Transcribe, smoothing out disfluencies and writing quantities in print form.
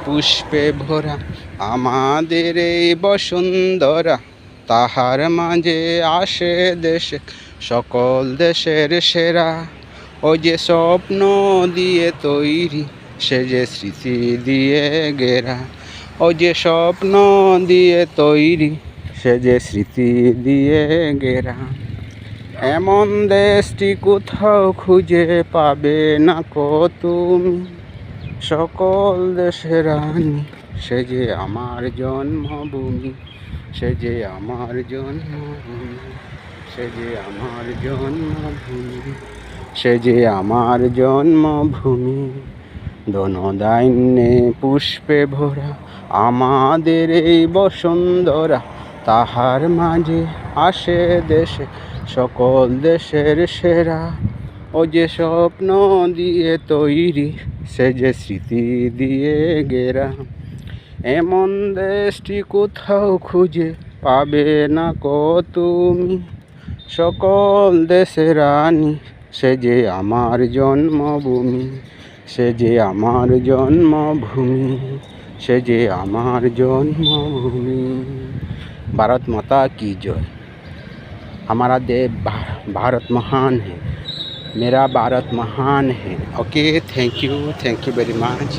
পুষ্পে ভরা আমাদের এই বসুন্ধরা, তাহার মাঝে আসে দেশে সকল দেশের সেরা। ওই যে স্বপ্ন দিয়ে তৈরি, সে যে স্মৃতি দিয়ে ঘেরা। ওই যে স্বপ্ন দিয়ে তৈরি, সে যে স্মৃতি দিয়ে ঘেরা। এমন দেশটি কোথাও খুঁজে পাবে না কো তুমি, সকল দেশের রানী, সে যে আমার জন্মভূমি, সে যে আমার জন্মভূমি, সে যে আমার জন্মভূমি, সে যে আমার জন্মভূমি। ধনধান্যে পুষ্পে ভরা আমাদের এই বসুন্ধরা, তাহার মাঝে আসে দেশে সকল দেশের সেরা। ও যে স্বপ্ন দিয়ে তৈরি, সে যে স্মৃতি দিয়ে ঘেরা। এমন দেশটি কোথাও খুঁজে পাবে না কো তুমি, সকল দেশের রানী, সে যে আমার জন্মভূমি, সে যে আমার জন্মভূমি, সে যে আমার জন্মভূমি। भारत माता की जय। हमारा देश भारत महान है, मेरा भारत महान है। Okay, thank you very much.